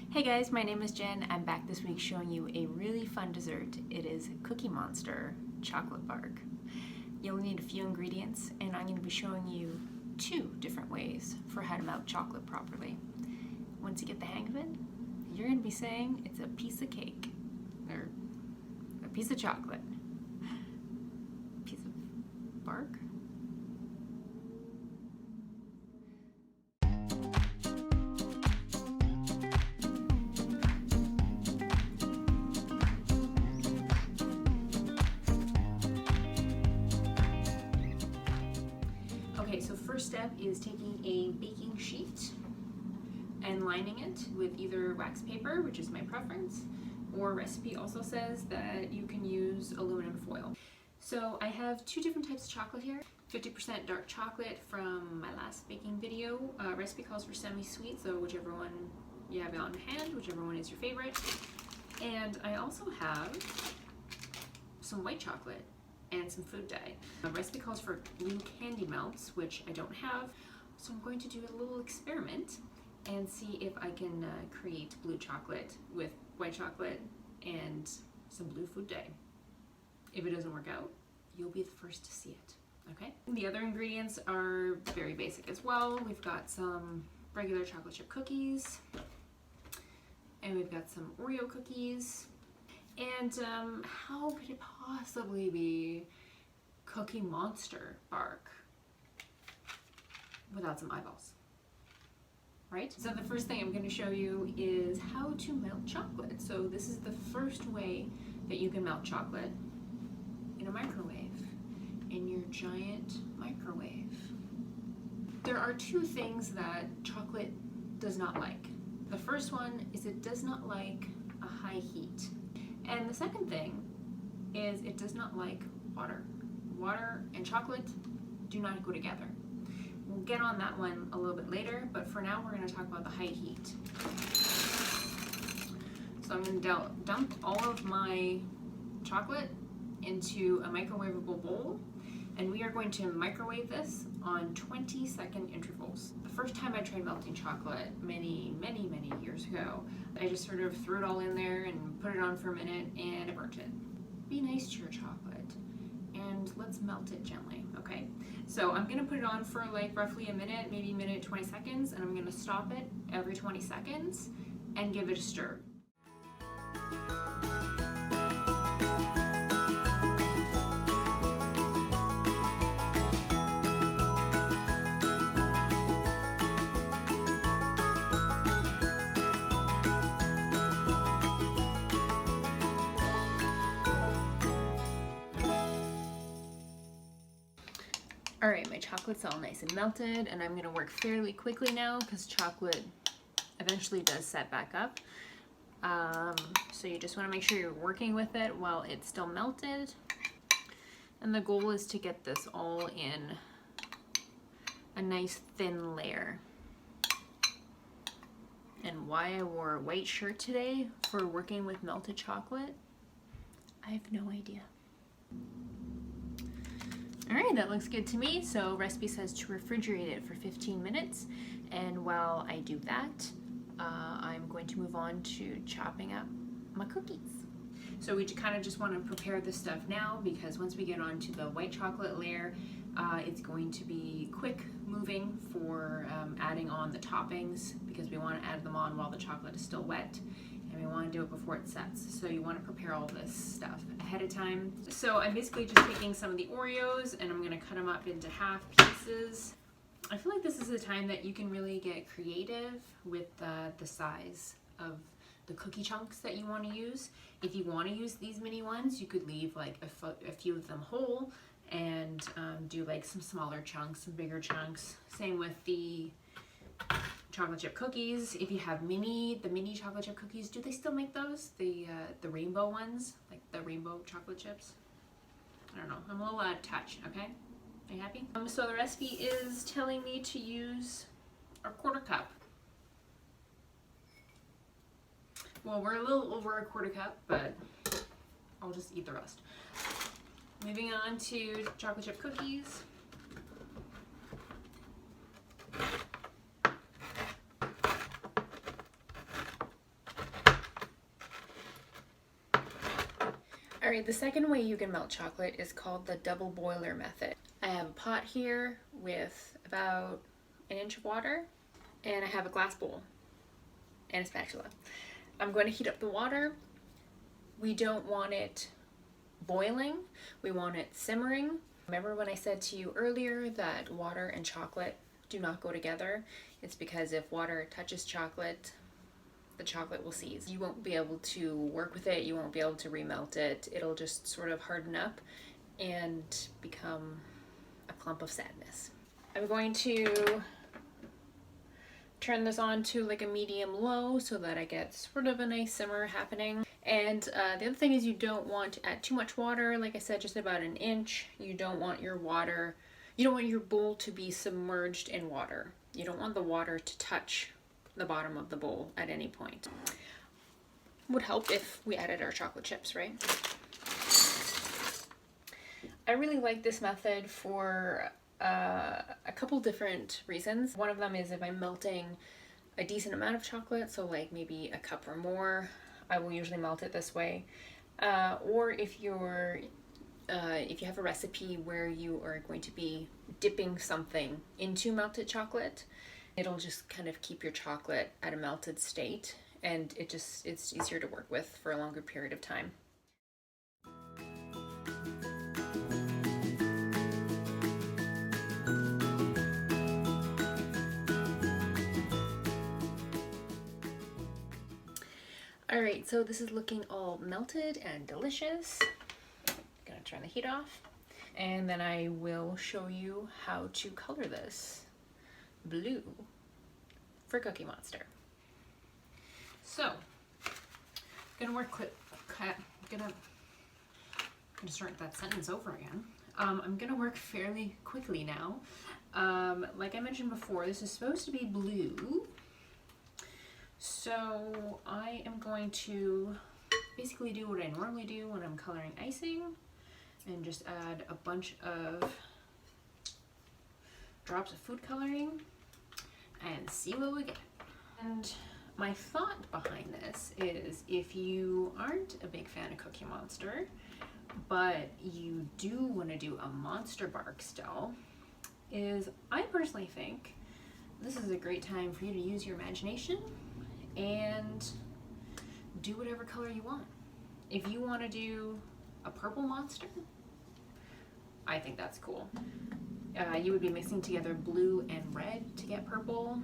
Hey guys, my name is Jen. I'm back this week showing you a really fun dessert. It is Cookie Monster chocolate bark. You'll need a few ingredients, and I'm going to be showing you 2 different ways for how to melt chocolate properly. Once you get the hang of it, you're going to be saying it's a piece of cake, or a piece of chocolate. Piece of bark? Okay, so first step is taking a baking sheet and lining it with either wax paper, which is my preference, or recipe also says that you can use aluminum foil. So I have 2 different types of chocolate here. 50% dark chocolate from my last baking video. Recipe calls for semi-sweet, so whichever one you have on hand, whichever one is your favorite. And I also have some white chocolate and some food dye. The recipe calls for blue candy melts, which I don't have, so I'm going to do a little experiment and see if I can create blue chocolate with white chocolate and some blue food dye. If it doesn't work out, you'll be the first to see it, okay? The other ingredients are very basic as well. We've got some regular chocolate chip cookies, and we've got some Oreo cookies. And how could it possibly be Cookie Monster bark without some eyeballs, right? So the first thing I'm going to show you is how to melt chocolate. So this is the first way that you can melt chocolate in a microwave, in your giant microwave. There are 2 things that chocolate does not like. The first one is it does not like a high heat. And the second thing is it does not like water. Water and chocolate do not go together. We'll get on that one a little bit later, but for now we're going to talk about the high heat. So I'm going to dump all of my chocolate into a microwavable bowl, and we are going to microwave this on 20-second intervals. The first time I tried melting chocolate many years ago, I just sort of threw it all in there and put it on for a minute and it burnt it. Be nice to your chocolate and let's melt it gently, okay? So I'm gonna put it on for like roughly a minute, maybe a minute, 20 seconds, and I'm gonna stop it every 20 seconds and give it a stir. Alright, my chocolate's all nice and melted, and I'm going to work fairly quickly now because chocolate eventually does set back up. So you just want to make sure you're working with it while it's still melted. And the goal is to get this all in a nice thin layer. And why I wore a white shirt today for working with melted chocolate, I have no idea. Alright, that looks good to me. So recipe says to refrigerate it for 15 minutes. And while I do that, I'm going to move on to chopping up my cookies. So we kind of just want to prepare this stuff now because once we get onto the white chocolate layer, it's going to be quick moving for adding on the toppings because we want to add them on while the chocolate is still wet. And we want to do it before it sets. So you want to prepare all this stuff ahead of time. So I'm basically just taking some of the Oreos and I'm going to cut them up into half pieces. I feel like this is the time that you can really get creative with the size of the cookie chunks that you want to use. If you want to use these mini ones, you could leave like a few of them whole and do like some smaller chunks, some bigger chunks. Same with the chocolate chip cookies. If you have the mini chocolate chip cookies, do they still make those? The rainbow ones, like the rainbow chocolate chips? I don't know. I'm a little out of touch, okay? Are you happy? So the recipe is telling me to use a 1/4 cup. Well, we're a little over a 1/4 cup, but I'll just eat the rest. Moving on to chocolate chip cookies. Alright, the second way you can melt chocolate is called the double boiler method. I have a pot here with about an inch of water, and I have a glass bowl and a spatula. I'm going to heat up the water. We don't want it boiling, we want it simmering. Remember when I said to you earlier that water and chocolate do not go together? It's because if water touches chocolate, the chocolate will seize. You won't be able to work with it, you won't be able to remelt it. It'll just sort of harden up and become a clump of sadness. I'm going to turn this on to like a medium low so that I get sort of a nice simmer happening. And the other thing is you don't want to add too much water. Like I said, just about an inch. You don't want your bowl to be submerged in water. You don't want the water to touch the bottom of the bowl at any point. Would help if we added our chocolate chips, right? I really like this method for a couple different reasons. One of them is if I'm melting a decent amount of chocolate, so like maybe a cup or more, I will usually melt it this way. Or if you have a recipe where you are going to be dipping something into melted chocolate, it'll just kind of keep your chocolate at a melted state, and it's easier to work with for a longer period of time. All right, so this is looking all melted and delicious. I'm gonna turn the heat off, and then I will show you how to color this blue for Cookie Monster. So, gonna work quick. Gonna start that sentence over again. I'm gonna work fairly quickly now. Like I mentioned before, this is supposed to be blue. So I am going to basically do what I normally do when I'm coloring icing and just add a bunch of drops of food coloring and see what we get. And my thought behind this is if you aren't a big fan of Cookie Monster, but you do want to do a monster bark still, is I personally think this is a great time for you to use your imagination and do whatever color you want. If you want to do a purple monster, I think that's cool. You would be mixing together blue and red to get purple.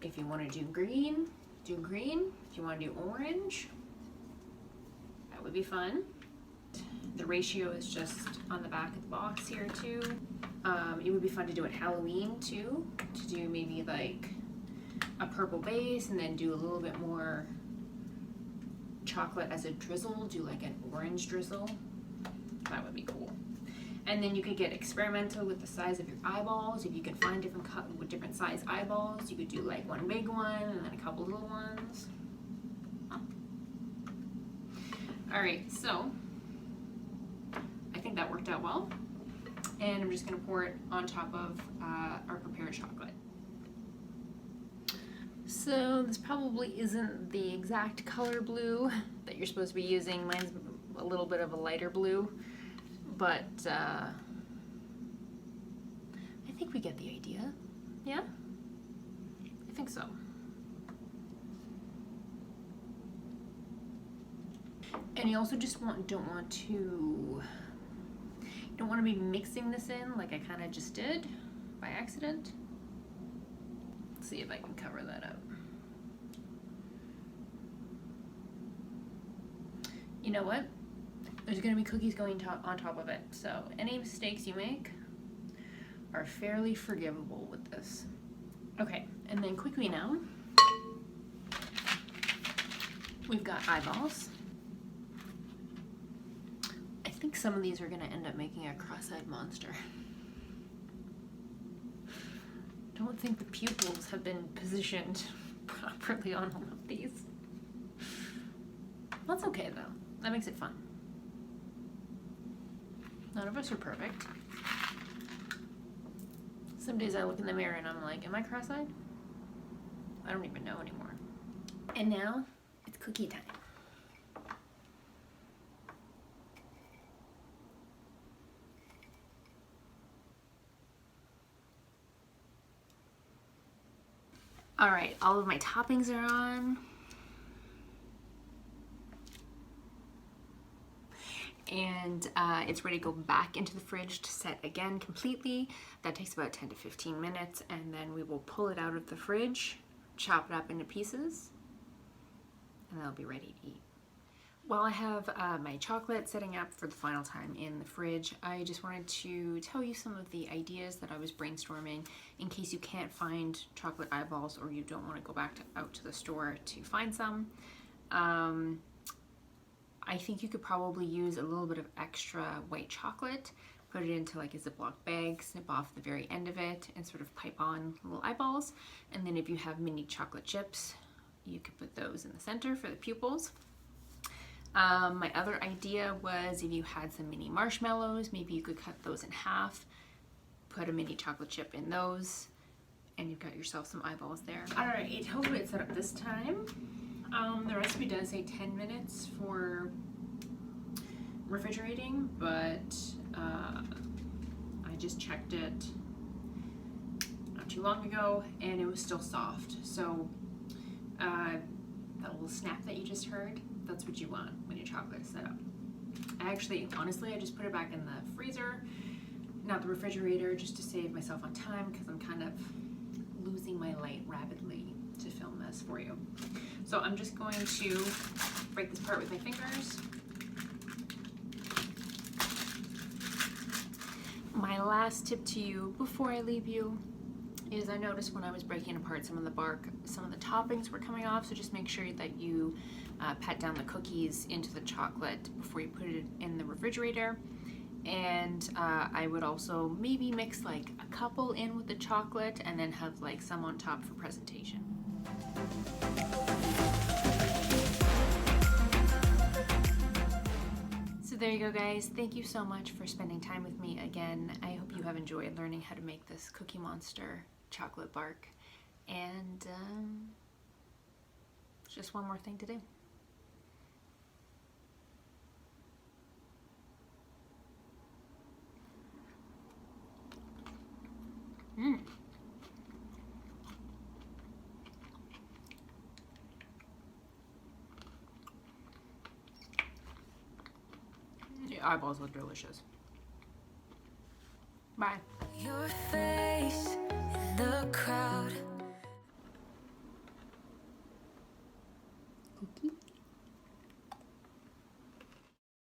If you want to do green, do green. If you want to do orange, that would be fun. The ratio is just on the back of the box here too. It would be fun to do at Halloween too, to do maybe like a purple base and then do a little bit more chocolate as a drizzle, do like an orange drizzle. That would be cool. And then you could get experimental with the size of your eyeballs. If you can find different size eyeballs, you could do like one big one and then a couple little ones. All right, so I think that worked out well. And I'm just gonna pour it on top of our prepared chocolate. So this probably isn't the exact color blue that you're supposed to be using. Mine's a little bit of a lighter blue, but I think we get the idea. Yeah? I think so. And you also just don't want to be mixing this in like I kind of just did by accident. Let's see if I can cover that up. You know what? There's gonna be cookies going on top of it, so any mistakes you make are fairly forgivable with this. Okay, and then quickly now, we've got eyeballs. I think some of these are gonna end up making a cross-eyed monster. Don't think the pupils have been positioned properly on all of these. That's okay though, that makes it fun. None of us are perfect. Some days I look in the mirror and I'm like, am I cross-eyed? I don't even know anymore. And now, it's cookie time. All right, all of my toppings are on. And it's ready to go back into the fridge to set again completely. That takes about 10 to 15 minutes, and then we will pull it out of the fridge, chop it up into pieces, and that'll be ready to eat. While I have my chocolate setting up for the final time in the fridge, I just wanted to tell you some of the ideas that I was brainstorming in case you can't find chocolate eyeballs or you don't want to go back out to the store to find some. I think you could probably use a little bit of extra white chocolate, put it into like a Ziploc bag, snip off the very end of it, and sort of pipe on little eyeballs. And then if you have mini chocolate chips, you could put those in the center for the pupils. My other idea was if you had some mini marshmallows, maybe you could cut those in half, put a mini chocolate chip in those, and you've got yourself some eyeballs there. All right, hopefully it's set up this time. The recipe does say 10 minutes for refrigerating, but I just checked it not too long ago and it was still soft. So that little snap that you just heard, that's what you want when your chocolate is set up. Honestly, I just put it back in the freezer, not the refrigerator, just to save myself on time because I'm kind of losing my light rapidly to film this for you. So I'm just going to break this apart with my fingers. My last tip to you before I leave you is I noticed when I was breaking apart some of the bark, some of the toppings were coming off, so just make sure that you pat down the cookies into the chocolate before you put it in the refrigerator. And I would also maybe mix like a couple in with the chocolate and then have like some on top for presentation. So there you go, guys. Thank you so much for spending time with me again. I hope you have enjoyed learning how to make this Cookie Monster chocolate bark. And just one more thing to do. The eyeballs look delicious. Bye. Your face in the crowd. Cookie.